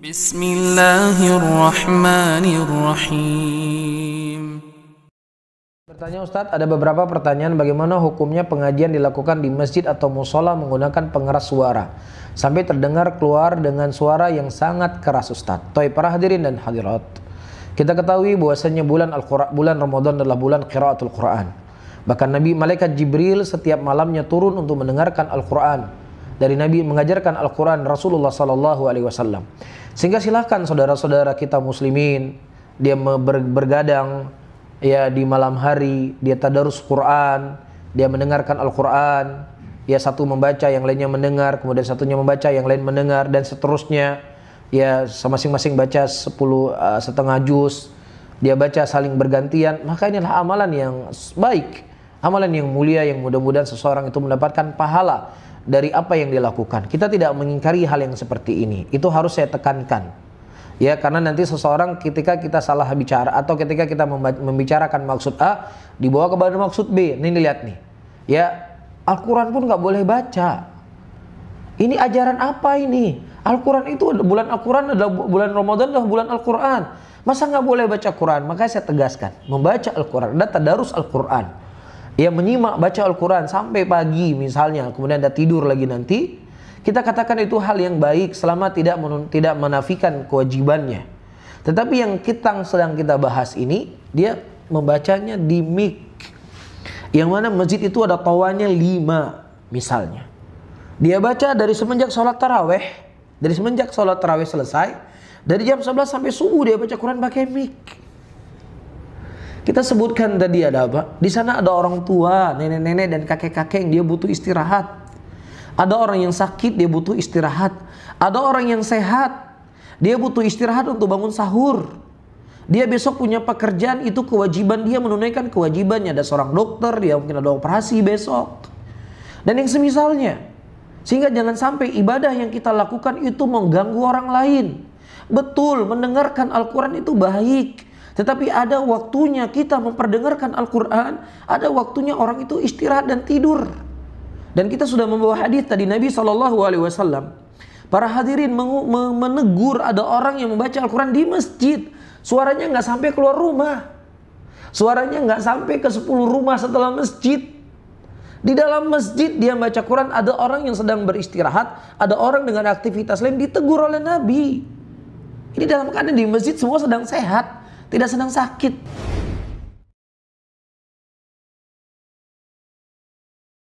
Bismillahirrahmanirrahim. Bertanya Ustadz, ada beberapa pertanyaan bagaimana hukumnya pengajian dilakukan di masjid atau musola menggunakan pengeras suara sampai terdengar keluar dengan suara yang sangat keras Ustadz. Para hadirin dan hadirat, kita ketahui bahwasanya bulan Ramadan adalah bulan qiraatul Quran. Bahkan malaikat Jibril setiap malamnya turun untuk mendengarkan Al-Quran dari Nabi, mengajarkan Al-Quran Rasulullah SAW. Sehingga silahkan saudara-saudara kita muslimin, dia bergadang ya di malam hari, dia tadarus Quran, dia mendengarkan Al-Quran, ya satu membaca, yang lainnya mendengar, kemudian satunya membaca, yang lain mendengar, dan seterusnya. Ya masing-masing baca 10 setengah juz, dia baca saling bergantian. Maka inilah amalan yang baik, amalan yang mulia, yang mudah-mudahan seseorang itu mendapatkan pahala dari apa yang dia lakukan. Kita tidak mengingkari hal yang seperti ini. Itu harus saya tekankan. Ya, karena nanti seseorang ketika kita salah bicara atau ketika kita membicarakan maksud A dibawa kepada maksud B. Ini lihat nih. Ya, Al-Quran pun nggak boleh baca. Ini ajaran apa ini? Al-Quran itu, bulan Al-Quran adalah bulan Ramadan, adalah bulan Al-Quran. Masa nggak boleh baca Quran? Makanya saya tegaskan, membaca Al-Quran, ada tadarus Al-Quran. Ya, menyimak baca Al-Quran sampai pagi misalnya, kemudian Anda tidur lagi nanti, kita katakan itu hal yang baik selama tidak menafikan kewajibannya. Tetapi yang sedang kita bahas ini, dia membacanya di mic, yang mana masjid itu ada tawanya 5 misalnya. Dia baca dari semenjak sholat taraweh, dari semenjak sholat taraweh selesai, dari jam 11 sampai subuh dia baca Quran pakai mic. Kita sebutkan tadi ada apa? Di sana ada orang tua, nenek-nenek dan kakek-kakek yang dia butuh istirahat. Ada orang yang sakit, dia butuh istirahat. Ada orang yang sehat, dia butuh istirahat untuk bangun sahur. Dia besok punya pekerjaan, itu kewajiban dia menunaikan kewajibannya. Ada seorang dokter, dia mungkin ada operasi besok. Dan yang semisalnya. Sehingga jangan sampai ibadah yang kita lakukan itu mengganggu orang lain. Betul, mendengarkan Al-Quran itu baik. Tetapi ada waktunya kita memperdengarkan Al-Quran, ada waktunya orang itu istirahat dan tidur. Dan kita sudah membawa hadis tadi Nabi SAW. Para hadirin menegur ada orang yang membaca Al-Quran di masjid. Suaranya nggak sampai keluar rumah. Suaranya nggak sampai ke 10 rumah setelah masjid. Di dalam masjid dia membaca Quran, ada orang yang sedang beristirahat, ada orang dengan aktivitas lain, ditegur oleh Nabi. Ini dalam keadaan di masjid semua sedang sehat, tidak sedang sakit.